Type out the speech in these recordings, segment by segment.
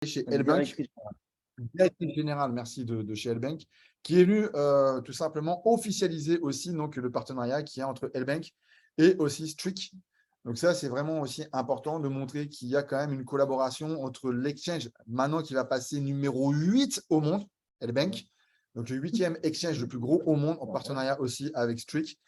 chez L-Bank, directrice générale, merci, de chez L-Bank, qui est venue tout simplement officialiser aussi donc, le partenariat qu'il y a entre L-Bank et aussi Streak. Donc ça, c'est vraiment aussi important de montrer qu'il y a quand même une collaboration entre l'exchange, maintenant qui va passer numéro 8 au monde, L-Bank, donc le 8e exchange le plus gros au monde, en partenariat aussi avec Streak.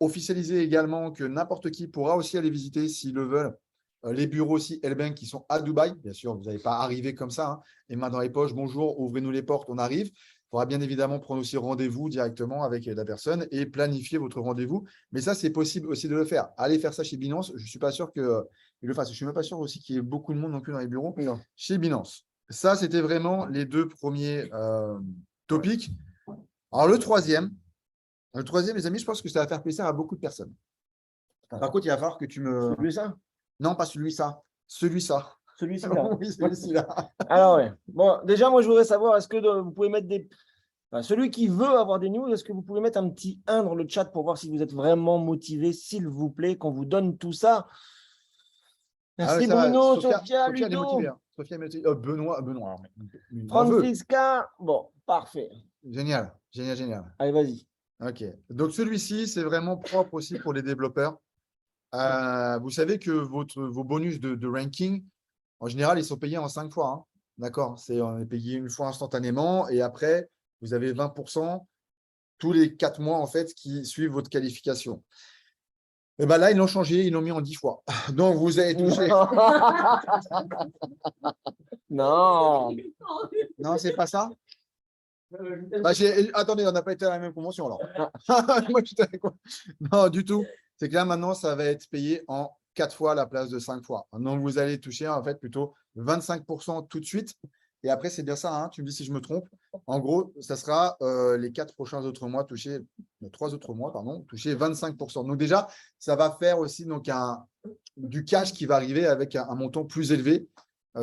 Officialiser également que n'importe qui pourra aussi aller visiter, s'ils le veulent, les bureaux aussi L-Bank qui sont à Dubaï. Bien sûr, vous n'allez pas arriver comme ça, hein, les mains dans les poches, bonjour, ouvrez-nous les portes, on arrive. Il faudra bien évidemment prendre aussi rendez-vous directement avec la personne et planifier votre rendez-vous. Mais ça, c'est possible aussi de le faire. Allez faire ça chez Binance. Je ne suis pas sûr qu'ils le fassent. Je ne suis même pas sûr aussi qu'il y ait beaucoup de monde non plus dans les bureaux chez Binance. Ça, c'était vraiment les deux premiers topics. Alors, le troisième, les amis, je pense que ça va faire plaisir à beaucoup de personnes. Par contre, il va falloir que tu me… Celui-là? Non, pas celui-là. Celui-là. Celui-ci-là. Oui, celui-là. Alors, ouais. Bon, déjà, moi, je voudrais savoir, est-ce que vous pouvez mettre des… Enfin, celui qui veut avoir des news, est-ce que vous pouvez mettre un petit 1 dans le chat pour voir si vous êtes vraiment motivé, s'il vous plaît, qu'on vous donne tout ça. Merci Bruno, Sophia, Ludo. Motivée, hein. Sophia est motivée. Benoît. Francisca, bon, parfait. Génial. Allez, vas-y. Ok. Donc, celui-ci, c'est vraiment propre aussi pour les développeurs. Vous savez que vos bonus de ranking, en général, ils sont payés en 5 fois. Hein. D'accord? On est payé une fois instantanément et après, vous avez 20% tous les 4 mois en fait qui suivent votre qualification. Et ben là, ils l'ont changé, ils l'ont mis en 10 fois. Donc, vous avez touché. Non. Non, c'est pas ça? Attendez, on n'a pas été à la même convention alors. Moi, non, du tout. C'est que là, maintenant, ça va être payé en 4 fois à la place de 5 fois. Donc, vous allez toucher en fait plutôt 25% tout de suite. Et après, c'est bien ça, hein, tu me dis si je me trompe. En gros, ça sera les 4 prochains autres mois touchés, 3 autres mois, pardon, touchés 25%. Donc déjà, ça va faire aussi donc, du cash qui va arriver avec un montant plus élevé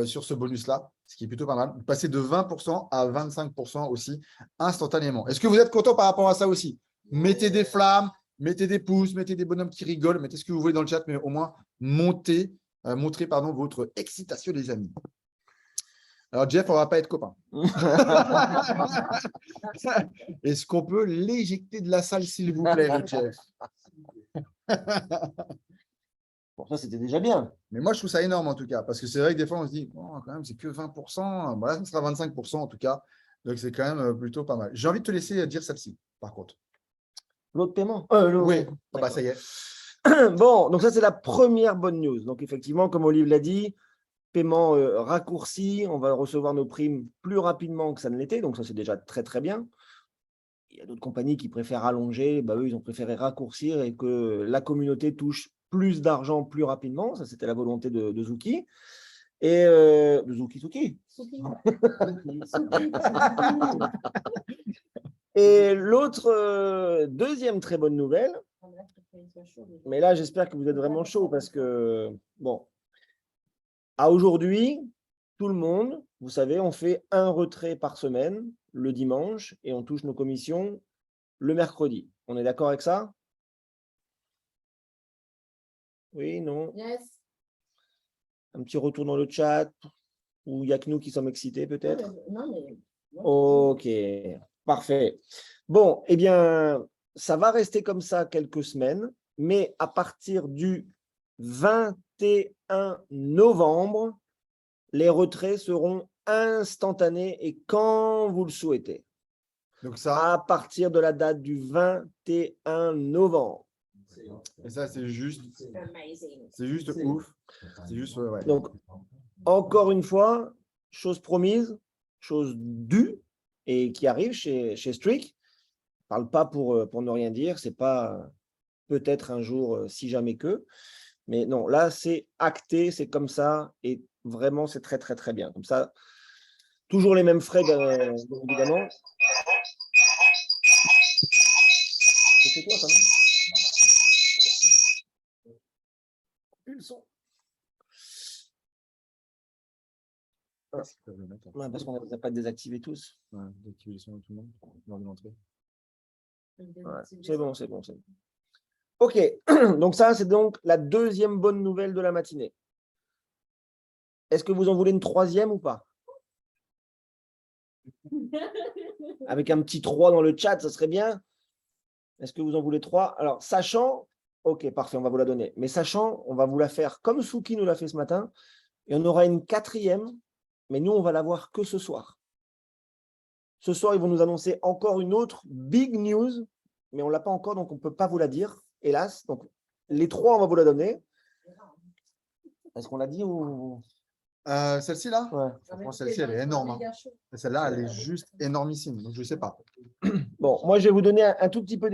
sur ce bonus-là, ce qui est plutôt pas mal. Passer de 20% à 25% aussi instantanément. Est-ce que vous êtes content par rapport à ça aussi? Mettez des flammes, mettez des pouces, mettez des bonhommes qui rigolent, mettez ce que vous voulez dans le chat, mais au moins montrez votre excitation, les amis. Alors, Jeff, on ne va pas être copains. Est-ce qu'on peut l'éjecter de la salle, s'il vous plaît, le Jeff? Bon, ça, c'était déjà bien. Mais moi, je trouve ça énorme, en tout cas, parce que c'est vrai que des fois, on se dit, oh, quand même, c'est que 20%. Bon, là, ça sera 25%, en tout cas. Donc, c'est quand même plutôt pas mal. J'ai envie de te laisser dire celle-ci, par contre. L'autre paiement? Oui, bah, ça y est. Bon, donc ça, c'est la première bonne news. Donc, effectivement, comme Olive l'a dit, paiement raccourci, on va recevoir nos primes plus rapidement que ça ne l'était, donc ça c'est déjà très très bien. Il y a d'autres compagnies qui préfèrent allonger, bah, eux ils ont préféré raccourcir et que la communauté touche plus d'argent plus rapidement, ça c'était la volonté de Zuki. Et de Zuki. Et l'autre deuxième très bonne nouvelle, mais là j'espère que vous êtes vraiment chaud parce que bon, à aujourd'hui, tout le monde, vous savez, on fait un retrait par semaine, le dimanche, et on touche nos commissions le mercredi. On est d'accord avec ça? Oui, non? Yes. Un petit retour dans le chat, ou il n'y a que nous qui sommes excités peut-être? Non, mais… Ok, parfait. Bon, eh bien, ça va rester comme ça quelques semaines, mais à partir du 21 novembre, les retraits seront instantanés et quand vous le souhaitez. Donc ça, à partir de la date du 21 novembre. Et ça, c'est juste ouf. C'est juste, ouais. Donc, encore une fois, chose promise, chose due et qui arrive chez Streak. Je ne parle pas pour ne rien dire, ce n'est pas peut-être un jour, si jamais que. Mais non, là, c'est acté, c'est comme ça et vraiment, c'est très, très, très bien. Comme ça, toujours les mêmes frais, évidemment. C'est quoi ça, non? Plus le son. Ouais, parce qu'on n'a pas désactivé tous. Ouais, d'activer le son de tout le monde lors de l'entrée. Ouais, c'est bon, c'est bon, c'est bon. Ok, donc ça, c'est donc la deuxième bonne nouvelle de la matinée. Est-ce que vous en voulez une troisième ou pas? Avec un petit 3 dans le chat, ça serait bien. Est-ce que vous en voulez 3? Alors, sachant, ok, parfait, on va vous la donner. Mais sachant, on va vous la faire comme Souki nous l'a fait ce matin. Et on aura une quatrième, mais nous, on va la voir que ce soir. Ce soir, ils vont nous annoncer encore une autre big news, mais on ne l'a pas encore, donc on ne peut pas vous la dire, hélas. Donc, les 3, on va vous la donner. Est-ce qu'on l'a dit ou... Celle-ci là, ouais. franchement, celle-ci, elle est énorme. Hein. Celle-là, elle est juste énormissime. Donc, je ne sais pas. Bon, moi, je vais vous donner un tout petit peu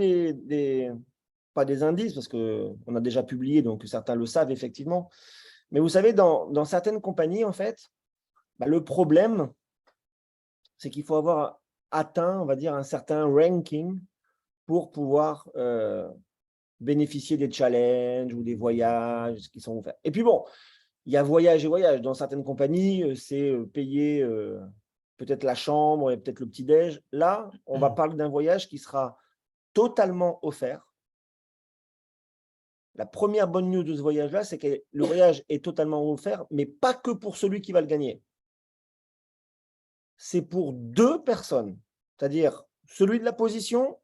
pas des indices, parce qu'on a déjà publié, donc certains le savent effectivement. Mais vous savez, dans certaines compagnies, en fait, le problème, c'est qu'il faut avoir atteint, on va dire, un certain ranking pour pouvoir bénéficier des challenges ou des voyages qui sont offerts. Et puis bon, il y a voyage et voyage. Dans certaines compagnies, c'est payer peut-être la chambre et peut-être le petit-déj. Là, on va parler d'un voyage qui sera totalement offert. La première bonne news de ce voyage-là, c'est que le voyage est totalement offert, mais pas que pour celui qui va le gagner. C'est pour 2 personnes, c'est-à-dire celui de la position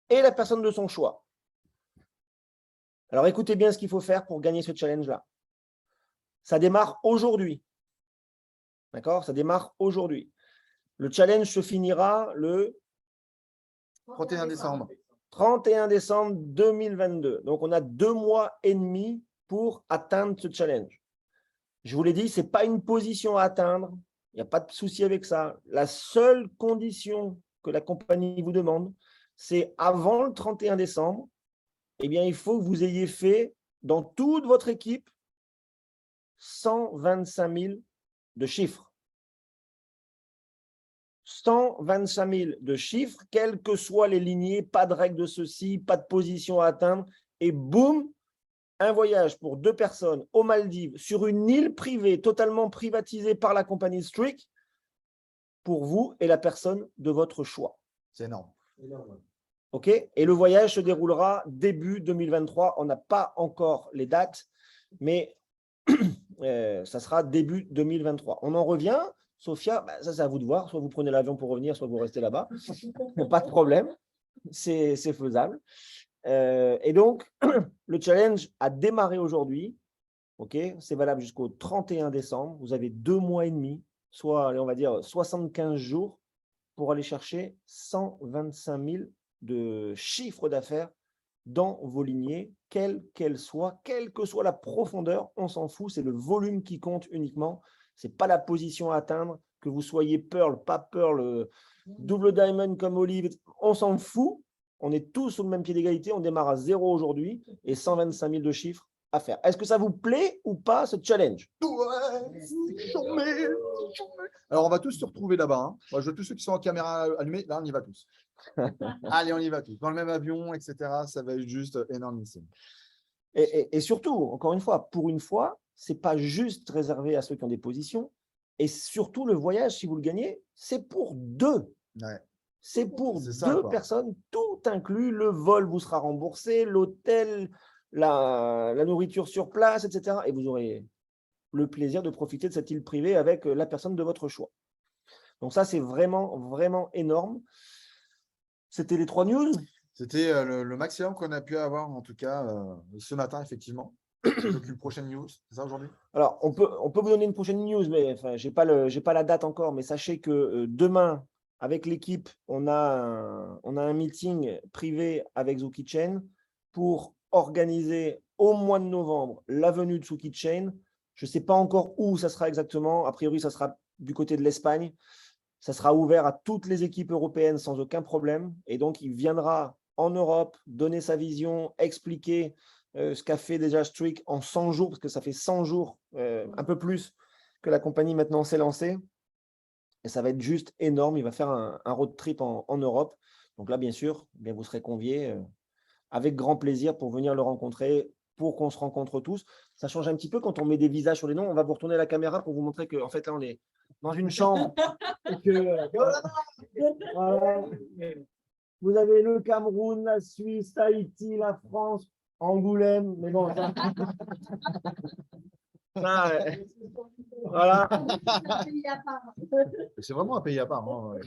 et la personne de son choix. Alors écoutez bien ce qu'il faut faire pour gagner ce challenge-là. Ça démarre aujourd'hui. D'accord? Ça démarre aujourd'hui. Le challenge se finira le 31 décembre. 31 décembre 2022. Donc, on a 2 mois et demi pour atteindre ce challenge. Je vous l'ai dit, ce n'est pas une position à atteindre. Il n'y a pas de souci avec ça. La seule condition que la compagnie vous demande, c'est avant le 31 décembre, eh bien, il faut que vous ayez fait dans toute votre équipe 125 000 de chiffres. 125 000 de chiffres, quelles que soient les lignées, pas de règle de ceci, pas de position à atteindre, et boum, un voyage pour 2 personnes aux Maldives sur une île privée, totalement privatisée par la compagnie Streak, pour vous et la personne de votre choix. C'est énorme. OK? Et le voyage se déroulera début 2023. On n'a pas encore les dates, mais ça sera début 2023. On en revient. Sophia, ça c'est à vous de voir. Soit vous prenez l'avion pour revenir, soit vous restez là-bas. Pas de problème. C'est faisable. Et donc, le challenge a démarré aujourd'hui. OK? C'est valable jusqu'au 31 décembre. Vous avez 2 mois et demi, soit, on va dire, 75 jours pour aller chercher 125 000 de chiffre d'affaires dans vos lignées, quelle qu'elle soit, quelle que soit la profondeur, on s'en fout, c'est le volume qui compte uniquement, ce n'est pas la position à atteindre, que vous soyez Pearl, pas Pearl, double diamond comme Olive, on s'en fout, on est tous sur le même pied d'égalité, on démarre à 0 aujourd'hui et 125 000 de chiffres à faire. Est-ce que ça vous plaît ou pas ce challenge? Alors, on va tous se retrouver là-bas. Hein. Moi, je veux tous ceux qui sont en caméra allumée. Là, on y va tous. Allez, on y va tous. Dans le même avion, etc. Ça va être juste énormissime. Et surtout, encore une fois, ce n'est pas juste réservé à ceux qui ont des positions. Et surtout, le voyage, si vous le gagnez, c'est pour 2. Ouais. C'est pour ça, 2 quoi. personnes, tout inclus. Le vol vous sera remboursé, l'hôtel, la nourriture sur place, etc. Et vous aurez le plaisir de profiter de cette île privée avec la personne de votre choix. Donc ça, c'est vraiment, vraiment énorme. C'était les 3 news. C'était le maximum qu'on a pu avoir, en tout cas, ce matin, effectivement. Donc, une prochaine news, c'est ça aujourd'hui? Alors, on peut vous donner une prochaine news, mais enfin, je n'ai pas la date encore, mais sachez que demain, avec l'équipe, on a un meeting privé avec Zuki Chain pour organiser au mois de novembre la venue de Zuki Chain. Je ne sais pas encore où ça sera exactement. A priori, ça sera du côté de l'Espagne. Ça sera ouvert à toutes les équipes européennes sans aucun problème. Et donc, il viendra en Europe donner sa vision, expliquer ce qu'a fait déjà Streak en 100 jours, parce que ça fait 100 jours, un peu plus, que la compagnie maintenant s'est lancée. Et ça va être juste énorme. Il va faire un road trip en Europe. Donc là, bien sûr, vous serez conviés avec grand plaisir pour venir le rencontrer, pour qu'on se rencontre tous. Ça change un petit peu quand on met des visages sur les noms. On va vous retourner la caméra pour vous montrer qu'en fait, là, on est dans une chambre. Et que, voilà. Vous avez le Cameroun, la Suisse, Haïti, la France, Angoulême. Mais bon, Ah, voilà. C'est vraiment un pays à part. Hein.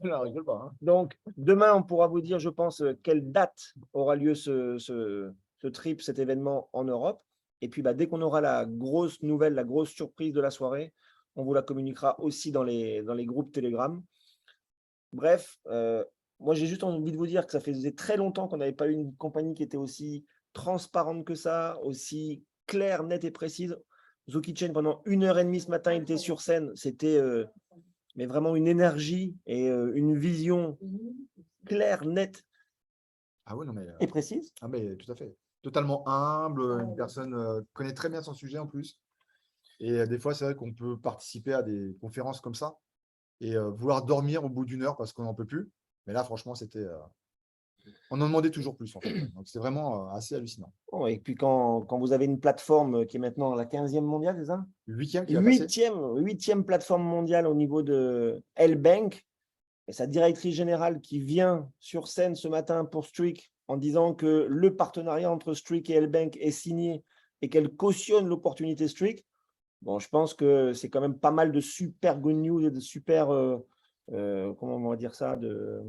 Là, on rigole pas. Hein. Donc, demain, on pourra vous dire, je pense, quelle date aura lieu ce trip, cet événement en Europe. Et puis, dès qu'on aura la grosse nouvelle, la grosse surprise de la soirée, on vous la communiquera aussi dans les groupes Telegram. Bref, moi, j'ai juste envie de vous dire que ça faisait très longtemps qu'on n'avait pas eu une compagnie qui était aussi transparente que ça, aussi claire, nette et précise. Zuki Chain, pendant 1h30 ce matin, il était sur scène. C'était mais vraiment une énergie et une vision claire, nette Ah oui, non, mais, et précise. ah, mais tout à fait. Totalement humble, une personne connaît très bien son sujet en plus. Et des fois, c'est vrai qu'on peut participer à des conférences comme ça et vouloir dormir au bout d'1 heure parce qu'on n'en peut plus. Mais là, franchement, c'était. On en demandait toujours plus, en fait. Donc, c'est vraiment assez hallucinant. Bon, et puis quand vous avez une plateforme qui est maintenant la 15e mondiale, c'est ça? Le 8e qui va passer. 8e plateforme mondiale au niveau de L-Bank. Et sa directrice générale qui vient sur scène ce matin pour Streak en disant que le partenariat entre Streak et L-Bank est signé et qu'elle cautionne l'opportunité Streak. Bon, je pense que c'est quand même pas mal de super good news et de super, comment on va dire ça, de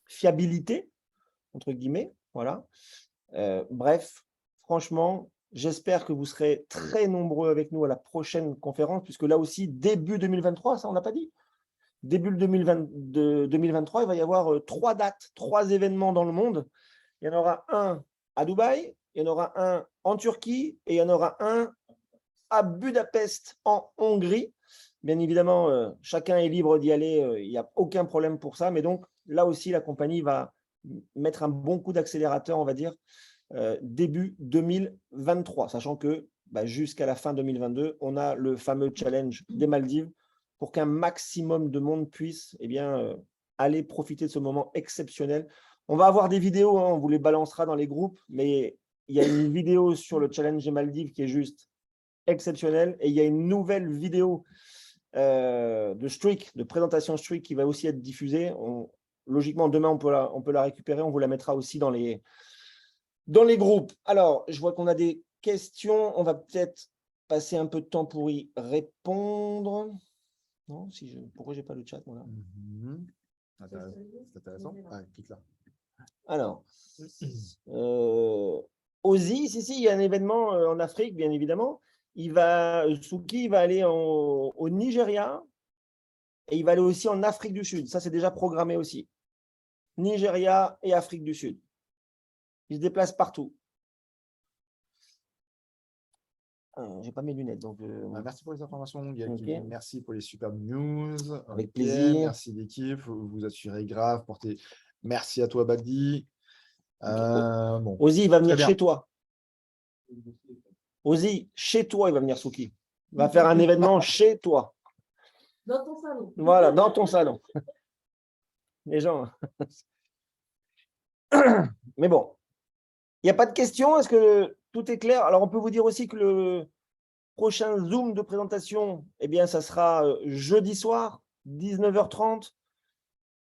fiabilité, entre guillemets. Voilà. Bref, franchement, j'espère que vous serez très nombreux avec nous à la prochaine conférence, puisque là aussi, début 2023, ça on l'a pas dit. Début 2023, il va y avoir 3 dates, 3 événements dans le monde. Il y en aura un à Dubaï, il y en aura un en Turquie et il y en aura un à Budapest en Hongrie. Bien évidemment, chacun est libre d'y aller, il n'y a aucun problème pour ça. Mais donc, là aussi, la compagnie va mettre un bon coup d'accélérateur, on va dire, début 2023, sachant que jusqu'à la fin 2022, on a le fameux challenge des Maldives pour qu'un maximum de monde puisse aller profiter de ce moment exceptionnel. On va avoir des vidéos, hein, on vous les balancera dans les groupes, mais il y a une vidéo sur le challenge des Maldives qui est juste exceptionnelle et il y a une nouvelle vidéo de Streak, de présentation Streak qui va aussi être diffusée. Logiquement, demain, on peut la récupérer, on vous la mettra aussi dans les groupes. Alors, je vois qu'on a des questions. On va peut-être passer un peu de temps pour y répondre. Non, pourquoi je n'ai pas le chat, moi, là? C'est intéressant. Ah, clique là. Alors, Ozzy, il y a un événement en Afrique, bien évidemment. Suki va aller au Nigeria et il va aller aussi en Afrique du Sud. Ça, c'est déjà programmé aussi. Nigeria et Afrique du Sud. Il se déplace partout. J'ai pas mes lunettes. Donc, merci pour les informations. Okay. Merci pour les superbes news. Avec plaisir. Merci l'équipe. Vous assurez grave. Merci à toi, Bagdi. Bon. Ozzy, il va venir chez toi. Ozzy, chez toi, il va venir, Suki. Il va faire un événement chez toi. Dans ton salon. Voilà, dans ton salon. Les gens. Mais bon, il n'y a pas de questions. Est-ce que tout est clair? Alors, on peut vous dire aussi que le prochain Zoom de présentation, ça sera jeudi soir, 19h30.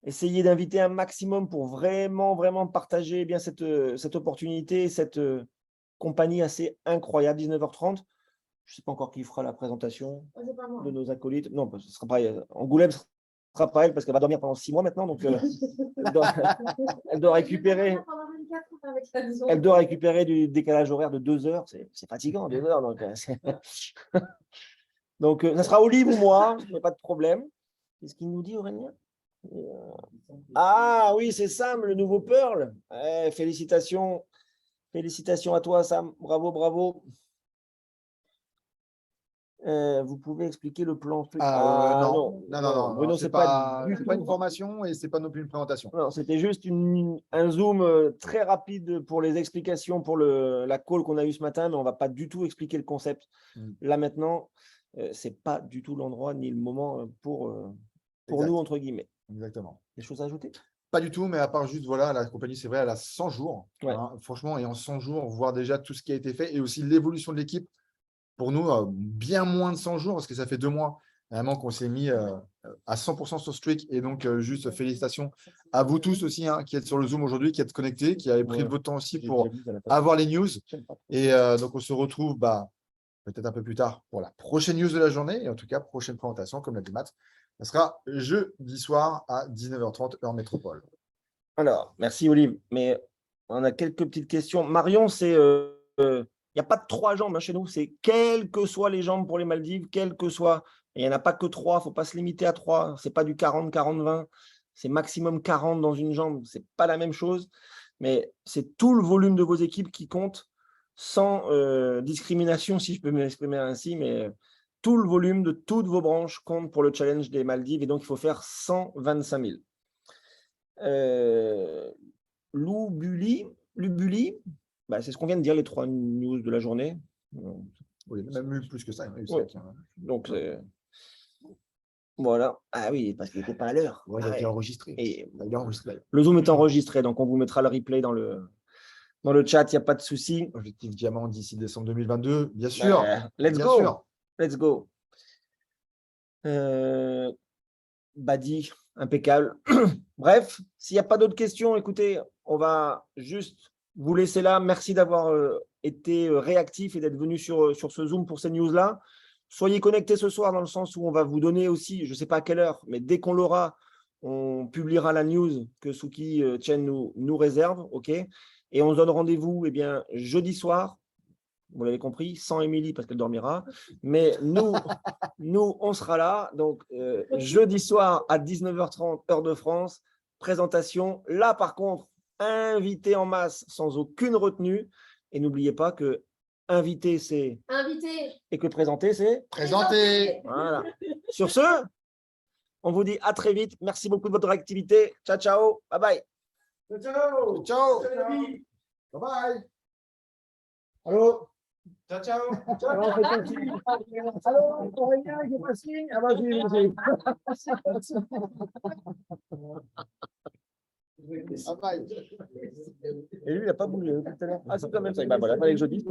Essayez d'inviter un maximum pour vraiment, vraiment partager cette opportunité, cette compagnie assez incroyable, 19h30. Je ne sais pas encore qui fera la présentation de nos acolytes. Non, ce sera pas Angoulême, ce sera pas elle parce qu'elle va dormir pendant 6 mois maintenant. Donc, elle doit récupérer. Elle doit récupérer du décalage horaire de 2 heures. C'est fatigant, 2 heures. Donc, ça sera Olive ou moi, il n'y a pas de problème. Qu'est-ce qu'il nous dit, Aurélien? Ah oui, c'est Sam, le nouveau Pearl. Félicitations. Félicitations à toi, Sam. Bravo, bravo. Vous pouvez expliquer le plan? Non, Bruno, c'est pas une formation et c'est pas non plus une présentation. Non, c'était juste un zoom très rapide pour les explications pour la call qu'on a eu ce matin, mais on ne va pas du tout expliquer le concept. Là maintenant, c'est pas du tout l'endroit ni le moment pour nous, entre guillemets. Exactement. Des choses à ajouter? Pas du tout, mais à part juste, voilà, la compagnie, c'est vrai, elle a 100 jours. Ouais. Hein, franchement, et en 100 jours, voir déjà tout ce qui a été fait et aussi l'évolution de l'équipe. Pour nous, bien moins de 100 jours, parce que ça fait 2 mois vraiment qu'on s'est mis à 100% sur Streak. Et donc, juste félicitations à vous tous aussi hein, qui êtes sur le Zoom aujourd'hui, qui êtes connectés, qui avez pris de votre temps aussi pour avoir les news. Et donc, on se retrouve peut-être un peu plus tard pour la prochaine news de la journée. Et en tout cas, prochaine présentation, comme l'a dit Matt, ça sera jeudi soir à 19h30 heure métropole. Alors, merci Olive, mais on a quelques petites questions. Marion, il n'y a pas de 3 jambes chez nous, c'est quelles que soient les jambes pour les Maldives, quelles que soient. Il n'y en a pas que 3, il ne faut pas se limiter à 3. Ce n'est pas du 40, 40, 20, c'est maximum 40 dans une jambe. Ce n'est pas la même chose, mais c'est tout le volume de vos équipes qui compte sans discrimination, si je peux m'exprimer ainsi, mais tout le volume de toutes vos branches compte pour le challenge des Maldives et donc il faut faire 125 000. Lubuli, bah, c'est ce qu'on vient de dire, les 3 news de la journée. Oui, même eu plus que ça. Il y en a eu Ouais. 5, hein. Donc, voilà. Ah oui, parce qu'il n'était pas à l'heure. Ouais, il a été enregistré. Et Il est enregistré. le Zoom est enregistré, donc on vous mettra le replay dans le chat, il n'y a pas de souci. Objectif diamant d'ici décembre 2022, bien sûr. Bah, let's Bien go. sûr. Let's go. Badi, impeccable. Bref, s'il n'y a pas d'autres questions, écoutez, on va juste vous laisser là. Merci d'avoir été réactif et d'être venu sur ce Zoom pour ces news-là. Soyez connectés ce soir dans le sens où on va vous donner aussi, je ne sais pas à quelle heure, mais dès qu'on l'aura, on publiera la news que Suki Chen nous réserve. OK ? Et on se donne rendez-vous jeudi soir. Vous l'avez compris, sans Émilie parce qu'elle dormira. Mais nous, on sera là. Donc, jeudi soir à 19h30, heure de France, présentation. Là, par contre, invité en masse sans aucune retenue. Et n'oubliez pas que invité, c'est… Invité. Et que présenter, c'est… Présenté. Voilà. Sur ce, on vous dit à très vite. Merci beaucoup de votre activité. Ciao, ciao. Bye bye. Ciao. Ciao. Bye bye. Allô. Ciao, ciao. Alors, on fait un petit- Allô, Aurélien, il est pas signe. Ah bah, Bye bye. Et lui, il n'a pas bougé tout à l'heure. Ah, c'est quand même ça. Bah voilà, fallait que je dise.